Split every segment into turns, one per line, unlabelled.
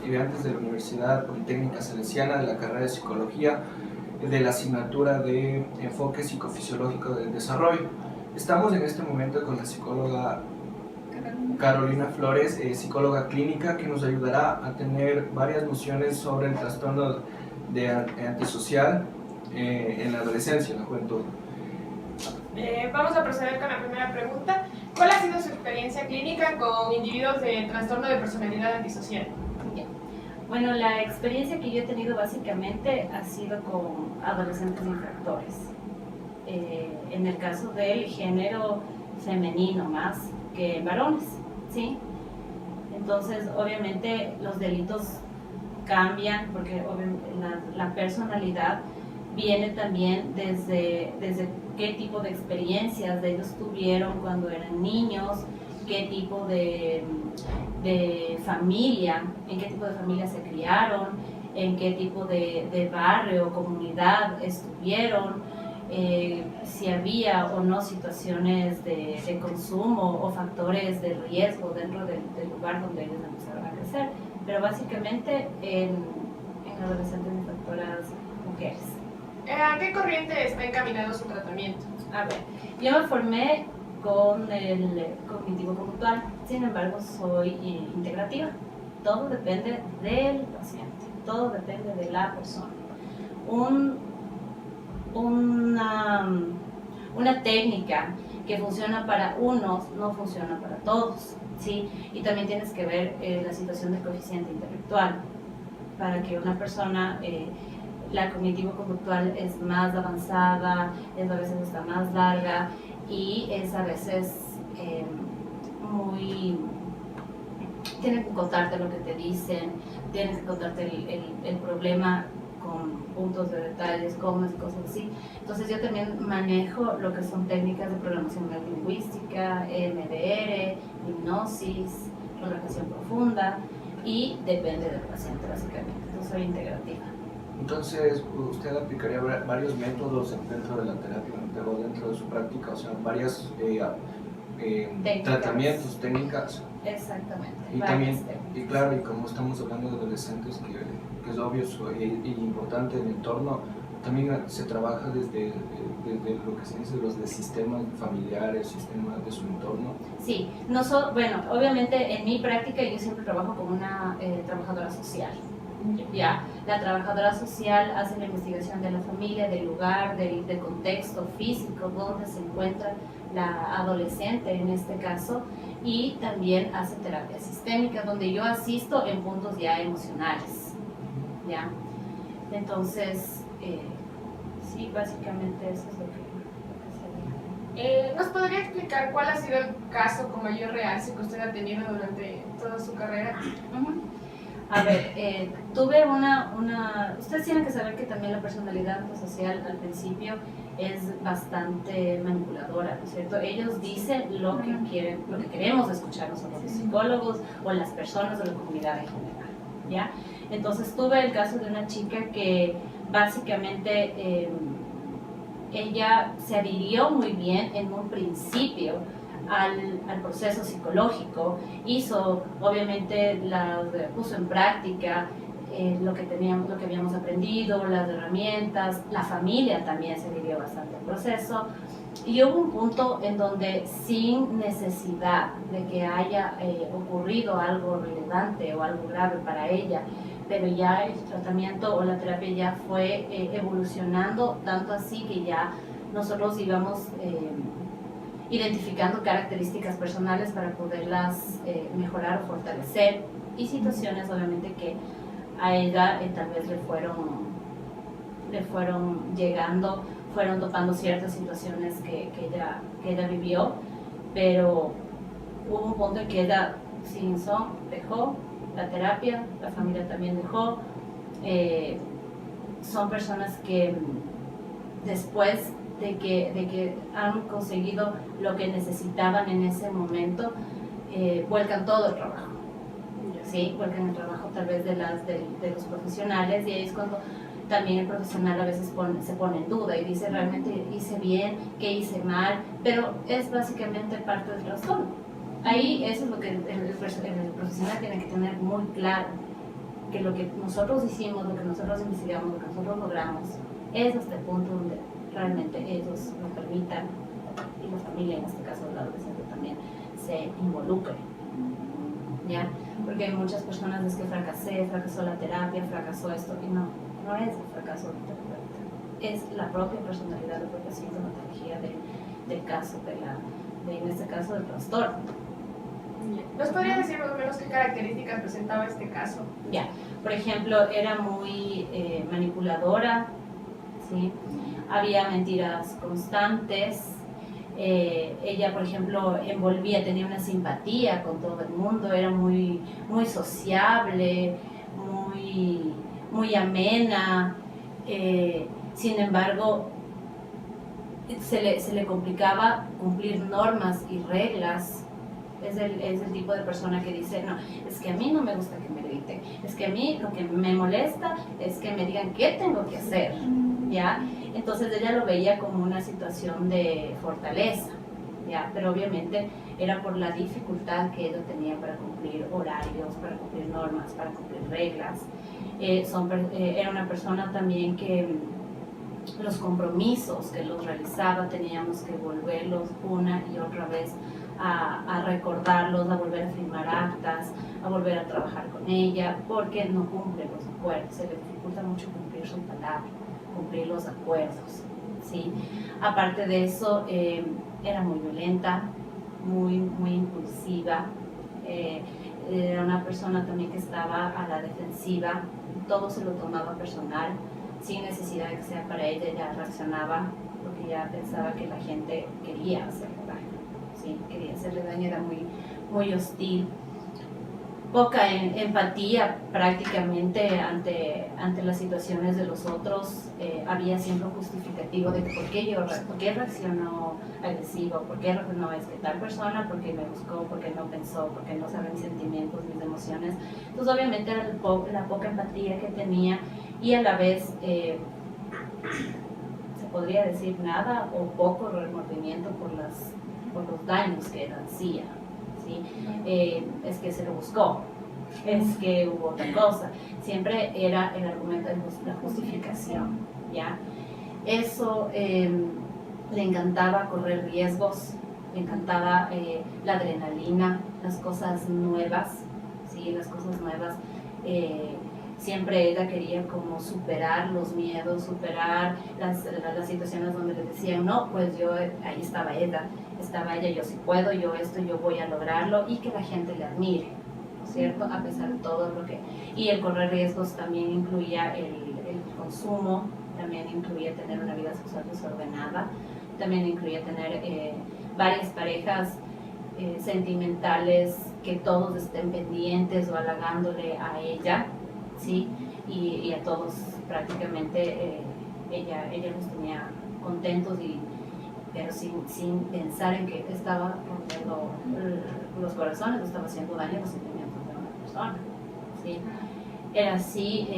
estudiantes de la Universidad Politécnica Salesiana de la carrera de Psicología de la asignatura de Enfoque Psicofisiológico del Desarrollo. Estamos en este momento con la psicóloga Carolina Flores, psicóloga clínica, que nos ayudará a tener varias nociones sobre el trastorno de antisocial en la adolescencia, en la juventud.
Vamos a proceder con la primera pregunta. ¿Cuál ha sido su experiencia clínica con individuos de trastorno de personalidad antisocial?
Bien. Bueno, la experiencia que yo he tenido básicamente ha sido con adolescentes infractores. En el caso del género femenino más que varones, ¿sí? Entonces, obviamente, los delitos cambian porque la personalidad viene también desde qué tipo de experiencias ellos tuvieron cuando eran niños, qué tipo de familia, en qué tipo de familia se criaron, en qué tipo de barrio o comunidad estuvieron, si había o no situaciones de consumo o factores de riesgo dentro del lugar donde ellos empezaron a crecer, pero básicamente en adolescentes infractoras mujeres.
¿A qué corriente está encaminado su tratamiento?
A ver, yo me formé con el cognitivo-conductual, sin embargo soy integrativa. Todo depende del paciente, todo depende de la persona. Una técnica que funciona para unos no funciona para todos, ¿sí? Y también tienes que ver la situación del coeficiente intelectual. Para que una persona, la cognitivo-conductual es más avanzada, a veces está más larga y es a veces tienen que contarte lo que te dicen, tienes que contarte el problema con puntos de detalles, comas y cosas así. Entonces yo también manejo lo que son técnicas de programación neurolingüística, EMDR, hipnosis, relajación profunda, y depende del paciente básicamente. Entonces soy integrativa.
Entonces, usted aplicaría varios métodos dentro de la terapia o dentro de su práctica, o sea, varios tratamientos, técnicas.
Exactamente.
Y también, y claro, y como estamos hablando de adolescentes, que es obvio y importante el entorno, también se trabaja desde lo que se dice los de sistemas familiares, sistemas de su entorno.
Sí, bueno, obviamente en mi práctica yo siempre trabajo con una trabajadora social. Ya, la trabajadora social hace la investigación de la familia, del lugar, del contexto físico donde se encuentra la adolescente en este caso, y también hace terapia sistémica donde yo asisto en puntos ya emocionales, ¿ya? Entonces, sí, básicamente eso es lo que sería.
¿Nos podría explicar cuál ha sido el caso con mayor realce que usted ha tenido durante toda su carrera?
A ver, tuve ustedes tienen que saber que también la personalidad antisocial al principio es bastante manipuladora, ¿no es cierto? Ellos dicen lo que quieren, lo que queremos escuchar nosotros los psicólogos o las personas de la comunidad en general, ¿ya? Entonces tuve el caso de una chica que básicamente ella se adhirió muy bien en un principio al proceso psicológico, obviamente puso en práctica lo que habíamos aprendido, las herramientas, la familia también se adhirió bastante al proceso, y hubo un punto en donde sin necesidad de que haya ocurrido algo relevante o algo grave para ella, pero ya el tratamiento o la terapia ya fue evolucionando, tanto así que ya nosotros íbamos identificando características personales para poderlas mejorar o fortalecer, y situaciones obviamente que a ella tal vez le fueron llegando, fueron topando ciertas situaciones que ella vivió, pero hubo un punto en que ella sin son dejó la terapia, la familia también dejó. Son personas que después de que han conseguido lo que necesitaban en ese momento, vuelcan todo el trabajo, ¿sí? Vuelcan el trabajo tal vez de los profesionales, y ahí es cuando también el profesional a veces se pone en duda y dice, ¿realmente hice bien? ¿Qué hice mal? Pero es básicamente parte del trastorno. Ahí eso es lo que el profesional tiene que tener muy claro. que lo que nosotros hicimos, lo que nosotros investigamos, lo que nosotros logramos, es hasta el punto donde realmente ellos lo permitan y la familia, en este caso el adolescente también, se involucre, ¿ya? Porque hay muchas personas es que fracasó la terapia, fracasó esto, y no es el fracaso del terapeuta, es la propia personalidad, la propia sintomatología del caso, en este caso del trastorno.
¿Nos podría decir más o menos qué características presentaba este caso?
Ya, por ejemplo, era muy manipuladora, ¿sí? Había mentiras constantes. Ella, por ejemplo, tenía una simpatía con todo el mundo, era muy, muy sociable, muy amena. Sin embargo, se le complicaba cumplir normas y reglas. Es el tipo de persona que dice, no, es que a mí no me gusta que me griten, es que a mí lo que me molesta es que me digan qué tengo que hacer, ¿ya? Entonces ella lo veía como una situación de fortaleza, ¿ya? Pero obviamente era por la dificultad que ella tenía para cumplir horarios, para cumplir normas, para cumplir reglas. Era una persona también que los compromisos que los realizaba teníamos que volverlos una y otra vez a recordarlos, a volver a firmar actas, a volver a trabajar con ella, porque no cumple los acuerdos, se le dificulta mucho cumplir su palabra, cumplir los acuerdos, ¿sí? Aparte de eso, era muy violenta, muy impulsiva, era una persona también que estaba a la defensiva, todo se lo tomaba personal, sin necesidad de que sea para ella, ella reaccionaba porque ya pensaba que la gente quería hacerle daño. Sí, quería hacerle daño, era muy hostil, poca empatía prácticamente ante las situaciones de los otros. Había siempre un justificativo de por qué reaccionó agresivo, por qué no es que tal persona, porque me buscó, porque no pensó, porque no sabe mis sentimientos, mis emociones. Entonces obviamente era la poca empatía que tenía y a la vez se podría decir nada o poco remordimiento por los daños que él hacía, ¿sí? Es que se lo buscó, es que hubo otra cosa, siempre era el argumento de la justificación, ¿ya? Eso le encantaba correr riesgos, le encantaba la adrenalina, las cosas nuevas, ¿sí? Las cosas nuevas. Siempre ella quería como superar los miedos, superar las situaciones donde le decían, no, pues ahí estaba ella, yo sí puedo, yo voy a lograrlo, y que la gente le admire, ¿no es cierto? A pesar de todo lo que... Y el correr riesgos también incluía el consumo, también incluía tener una vida sexual desordenada, también incluía tener varias parejas sentimentales que todos estén pendientes o halagándole a ella, ¿sí? Y a todos prácticamente ella los tenía contentos, pero sin pensar en que estaba rompiendo los corazones, estaba haciendo daño a los sentimientos de una persona, ¿sí? Era así.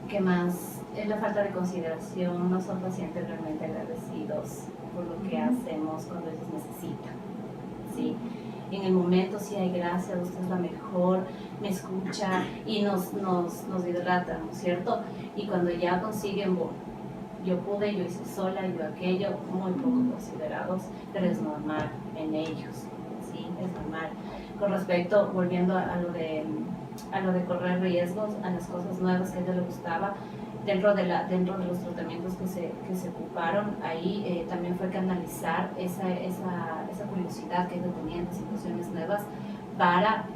¿Qué más? Es la falta de consideración, no son pacientes realmente agradecidos por lo que hacemos cuando ellos necesitan, ¿sí? En el momento sí hay gracias, usted es la mejor, me escucha y nos hidrata, ¿no es cierto? Y cuando ya consiguen, bueno, yo pude, yo hice sola, yo aquello, muy poco considerados, pero es normal en ellos, ¿sí? Es normal. Con respecto, volviendo a lo de correr riesgos, a las cosas nuevas que a ella le gustaba, dentro de los tratamientos que se ocuparon, ahí también fue canalizar esa curiosidad que ella tenía en situaciones nuevas para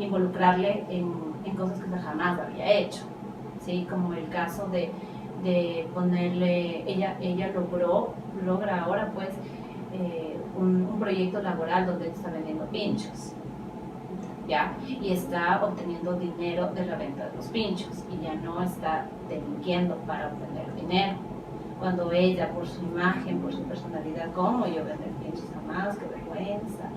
involucrarle en cosas que ella jamás había hecho, ¿sí? Como el caso de ponerle, ella logra ahora pues un proyecto laboral donde está vendiendo pinchos, ¿ya? Y está obteniendo dinero de la venta de los pinchos y ya no está delinquiendo para obtener dinero. Cuando ella, por su imagen, por su personalidad, ¿cómo yo vender pinchos? Jamás, qué vergüenza.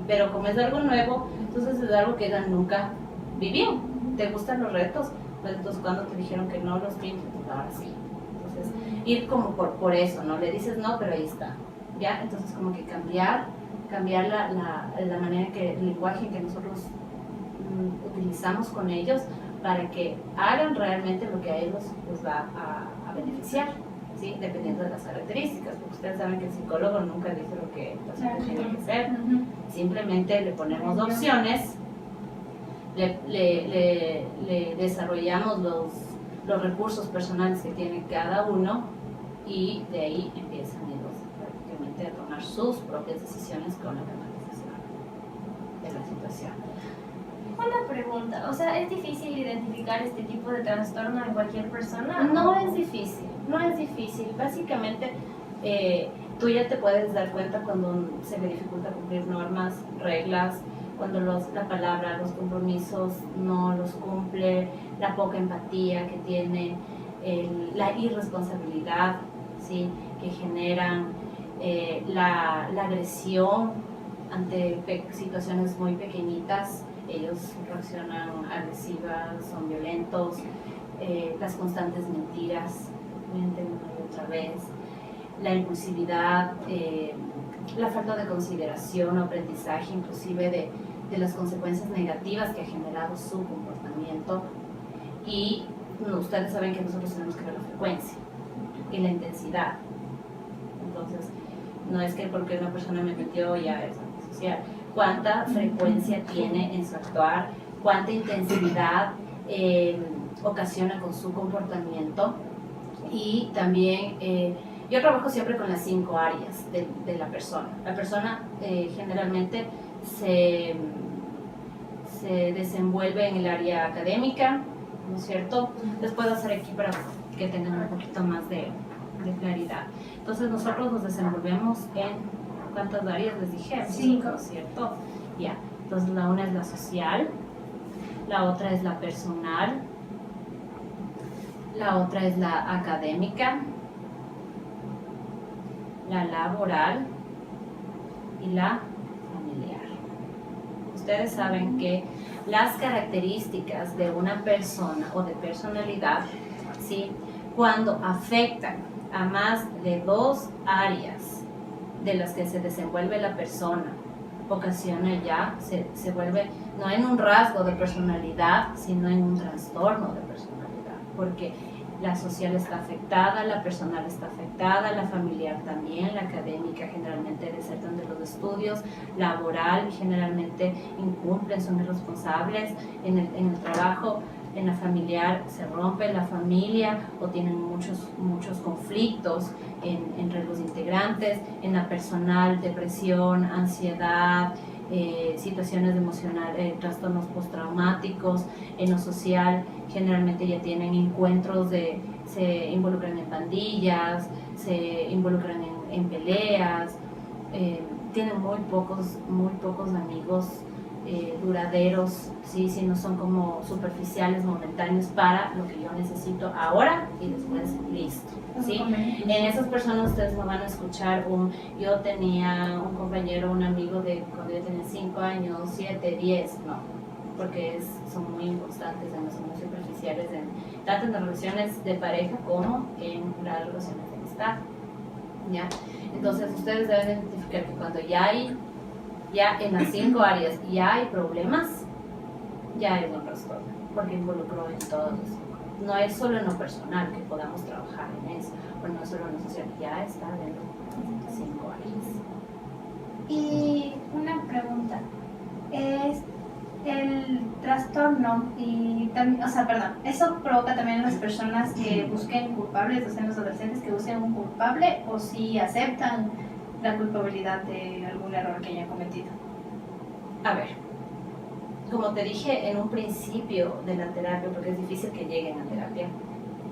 Pero como es algo nuevo, entonces es algo que ella nunca vivió. ¿Te gustan los retos? Pues entonces cuando te dijeron que no los pinchos, pues ahora sí. Entonces ir como por eso, ¿no? Le dices no, pero ahí está, ¿ya? Entonces como que cambiar la manera el lenguaje que nosotros profundizamos con ellos para que hagan realmente lo que a ellos les va a beneficiar, ¿sí? Dependiendo de las características, porque ustedes saben que el psicólogo nunca dice lo que el paciente tiene que hacer, simplemente le ponemos opciones, le desarrollamos los recursos personales que tiene cada uno y de ahí empiezan ellos prácticamente a tomar sus propias decisiones con la canalización de la situación.
Una pregunta, o sea, ¿es difícil identificar este tipo de trastorno en cualquier persona?
No es difícil, no es difícil. Básicamente, tú ya te puedes dar cuenta cuando se le dificulta cumplir normas, reglas, cuando la palabra, los compromisos no los cumple, la poca empatía que tiene, la irresponsabilidad, ¿sí? Que generan, la agresión ante situaciones muy pequeñitas. Ellos reaccionan agresivas, son violentos, las constantes mentiras, mienten una y otra vez, la impulsividad, la falta de consideración o aprendizaje inclusive de las consecuencias negativas que ha generado su comportamiento. Y ustedes saben que nosotros tenemos que ver la frecuencia y la intensidad. Entonces, no es que porque una persona me metió ya es antisocial. Cuánta frecuencia tiene en su actuar, cuánta intensidad ocasiona con su comportamiento. Y también yo trabajo siempre con las 5 áreas de la persona. La persona generalmente se desenvuelve en el área académica, ¿no es cierto? Les puedo hacer aquí para que tengan un poquito más de claridad. Entonces nosotros nos desenvolvemos en ¿cuántas áreas les dije?
5,
¿cierto? Ya. Entonces la una es la social, la otra es la personal, la otra es la académica, la laboral y la familiar. Ustedes saben que las características de una persona o de personalidad, ¿sí? Cuando afectan a más de 2 áreas de las que se desenvuelve la persona, ocasiona ya, se vuelve no en un rasgo de personalidad, sino en un trastorno de personalidad, porque la social está afectada, la personal está afectada, la familiar también, la académica generalmente desertan de los estudios, laboral generalmente incumplen, son irresponsables en el trabajo, en la familiar se rompe la familia o tienen muchos conflictos entre los integrantes, en la personal depresión, ansiedad, situaciones emocionales, trastornos postraumáticos, en lo social generalmente ya tienen encuentros se involucran en pandillas, se involucran en peleas, tienen muy pocos amigos duraderos, ¿sí? Si no son como superficiales, momentáneos para lo que yo necesito ahora y después listo, ¿sí? En esas personas ustedes no van a escuchar yo tenía un compañero, un amigo de cuando yo tenía 5 años, 7, 10, no, porque son muy inconstantes, son muy superficiales tanto en las relaciones de pareja como en las relaciones de amistad, ¿ya? Entonces ustedes deben identificar que cuando ya en las 5 áreas ya hay problemas, ya es un trastorno, porque involucró en todos. No es solo en lo personal que podamos trabajar en eso, o no es solo en lo social, ya está dentro de las 5 áreas.
Y una pregunta, es el trastorno y también, ¿eso provoca también en las personas que busquen culpables, o sea, en los adolescentes que busquen un culpable, o si aceptan la culpabilidad de algún error que hayan cometido?
A ver, como te dije en un principio de la terapia, porque es difícil que lleguen a terapia,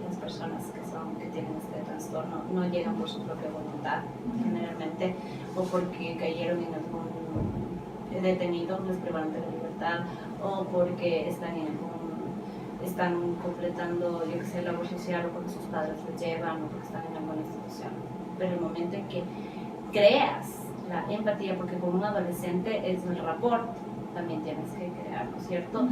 las personas que tienen este trastorno no llegan por su propia voluntad, generalmente, o porque cayeron en algún detenido, les privaron de la libertad, o porque están completando, yo que sé, labor social, o porque sus padres los llevan, o porque están en alguna institución. Pero el momento en que creas la empatía, porque con un adolescente es el rapport, también tienes que crear, ¿no es cierto?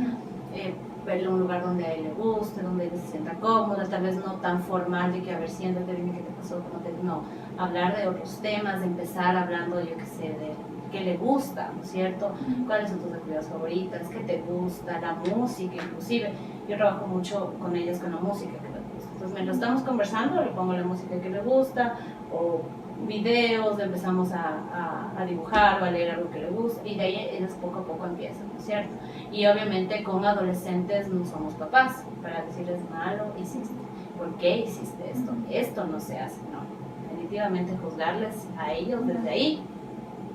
Verle un lugar donde a él le guste, donde él se sienta cómodo, tal vez no tan formal de que a ver, siéntate, dime qué te pasó, no, hablar de otros temas, de empezar hablando, yo que sé, de qué le gusta, ¿no es cierto? ¿Cuáles son tus actividades favoritas? ¿Qué te gusta? La música, inclusive. Yo trabajo mucho con ellas con la música que les gusta. Entonces, mientras estamos conversando, le pongo la música que le gusta, o videos, empezamos a dibujar o a leer algo que le gusta, y de ahí ellas poco a poco empiezan, ¿no es cierto? Y obviamente con adolescentes no somos papás para decirles malo hiciste, ¿por qué hiciste esto? Esto no se hace, no. Definitivamente juzgarles a ellos desde ahí,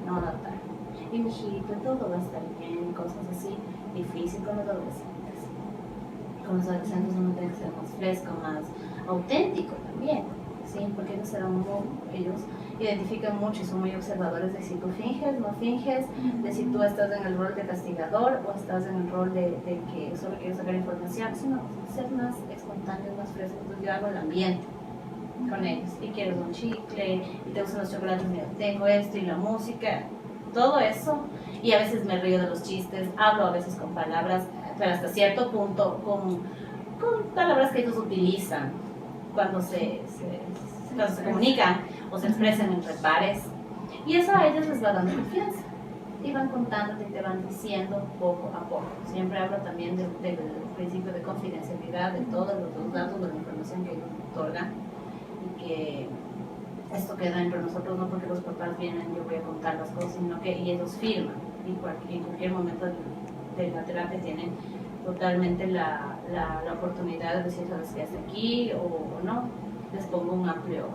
no adaptar. Y mijito, todo va a estar bien, cosas así, difícil con los adolescentes. Con los adolescentes uno tiene que ser más fresco, más auténtico también, ¿sí? Porque ellos identifican mucho y son muy observadores de si tú finges, no finges, de si tú estás en el rol de castigador o estás en el rol de que solo quieres sacar información, sino ser más espontáneo, más fresco. Entonces yo hago el ambiente con ellos, y quieres un chicle, y te gustan los chocolates, mira, tengo esto, y la música, todo eso, y a veces me río de los chistes, hablo a veces con palabras, pero hasta cierto punto con palabras que ellos utilizan cuando se comunican o se expresan entre pares, y eso a ellos les va dando confianza y van contándote y te van diciendo poco a poco. Siempre hablo también del principio de confidencialidad de todos los datos, de la información que ellos otorgan, y que esto queda entre nosotros, no porque los papás vienen yo voy a contar las cosas, sino que ellos firman, y en cualquier momento de la terapia tienen totalmente la oportunidad de decir, sabes que hasta aquí o no. Les pongo un abanico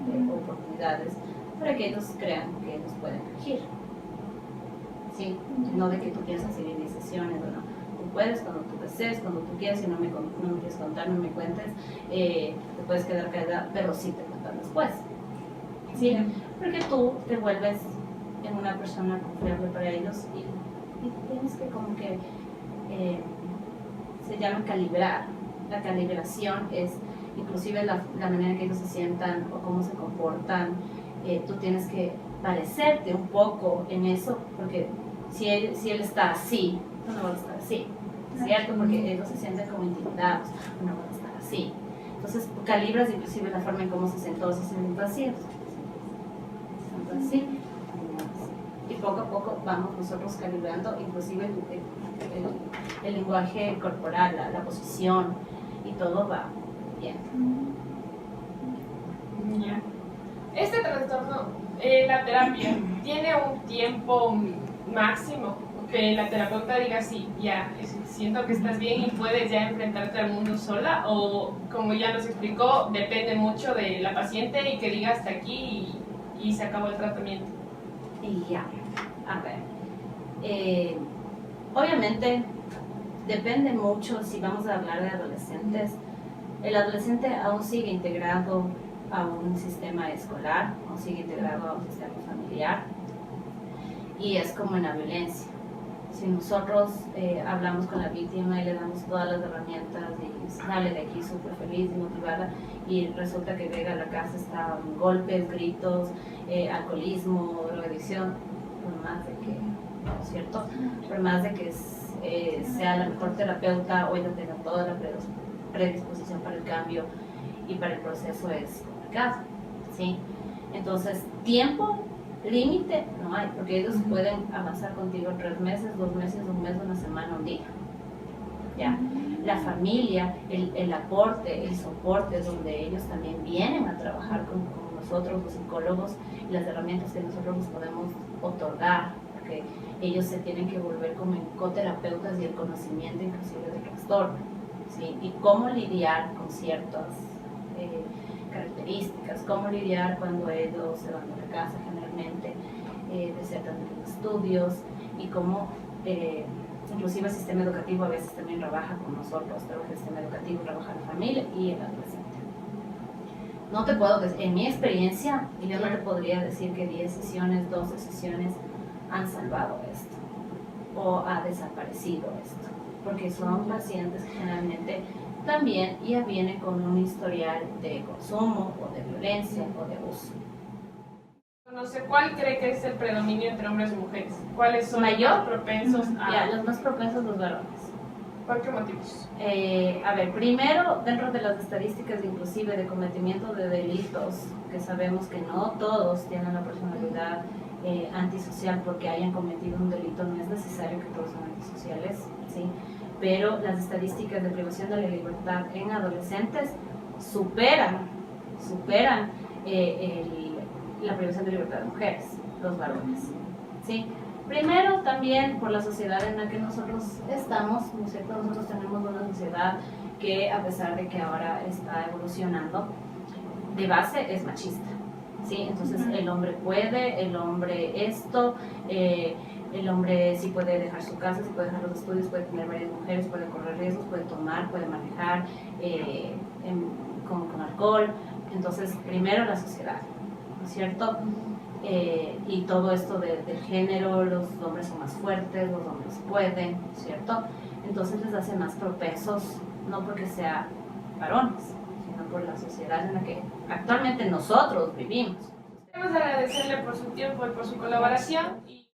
de oportunidades para que ellos crean que ellos pueden elegir, ¿sí? No de que tú tienes que seguir decisiones o no. Tú puedes cuando tú desees, cuando tú quieras, si no me quieres contar, no me cuentes, te puedes quedar callada, pero sí te cuentan después, ¿sí? Porque tú te vuelves en una persona confiable para ellos y tienes que como que se llama calibrar. La calibración es inclusive la manera en que ellos se sientan o cómo se comportan. Tú tienes que parecerte un poco en eso, porque si él está así, tú no vas a estar así, ¿cierto? Porque ellos se sienten como intimidados, no van a estar así. Entonces calibras inclusive la forma en cómo se sienten, todos se sienten así, así. Y poco a poco vamos nosotros calibrando inclusive el lenguaje corporal, la posición, y todo va bien.
Ya. Este trastorno, la terapia, ¿tiene un tiempo máximo? Que la terapeuta diga, sí, ya, siento que estás bien y puedes ya enfrentarte al mundo sola, o como ya nos explicó, depende mucho de la paciente y que diga hasta aquí y se acabó el tratamiento.
Y ya, a ver, obviamente depende mucho si vamos a hablar de adolescentes. El adolescente aún sigue integrado a un sistema escolar, aún sigue integrado a un sistema familiar, y es como en la violencia. Si nosotros hablamos con la víctima y le damos todas las herramientas y sale de aquí súper feliz y motivada, y resulta que llega a la casa, está golpes, gritos, alcoholismo, drogadicción, por más de que, ¿no es cierto? Por más de que sea la mejor terapeuta o ella tenga toda la predisposición para el cambio y para el proceso, es complicado, ¿sí? Entonces, tiempo límite no hay, porque ellos pueden avanzar contigo 3 meses, 2 meses, 1 mes, 1 semana, 1 día. ¿Ya? La familia, el aporte, el soporte, donde ellos también vienen a trabajar con nosotros, los psicólogos, y las herramientas que nosotros les podemos otorgar, porque ellos se tienen que volver como coterapeutas y el conocimiento inclusive del trastorno, ¿sí? Y cómo lidiar con ciertas características, cómo lidiar cuando ellos se van de la casa generalmente, desertan de los estudios, y cómo inclusive el sistema educativo a veces también trabaja con nosotros, trabaja el sistema educativo, trabaja la familia y el adolescente. No te puedo decir, en mi experiencia, y yo no te podría decir que 10 sesiones, 12 sesiones han salvado esto o ha desaparecido esto, porque son pacientes que generalmente también ya vienen con un historial de consumo o de violencia o de abuso.
No sé, ¿cuál cree que es el predominio entre hombres y mujeres? ¿Cuáles son los más propensos a...?
Ya, los más propensos los varones.
¿Por qué motivos?
A ver, primero, dentro de las estadísticas inclusive de cometimiento de delitos, que sabemos que no todos tienen la personalidad antisocial porque hayan cometido un delito, no es necesario que todos sean antisociales, ¿sí? Pero las estadísticas de privación de la libertad en adolescentes superan la privación de libertad de mujeres, los varones, ¿sí? Primero, también por la sociedad en la que nosotros estamos, ¿no es cierto? Nosotros tenemos una sociedad que, a pesar de que ahora está evolucionando, de base es machista, ¿sí? Entonces, el hombre puede, el hombre esto, el hombre sí puede dejar su casa, sí puede dejar los estudios, puede tener varias mujeres, puede correr riesgos, puede tomar, puede manejar con alcohol. Entonces, primero la sociedad, ¿no es cierto? Y todo esto del género, los hombres son más fuertes, los hombres pueden, ¿cierto? Entonces les hace más propensos, no porque sea varones, sino por la sociedad en la que actualmente nosotros vivimos.
Queremos agradecerle por su tiempo y por su colaboración.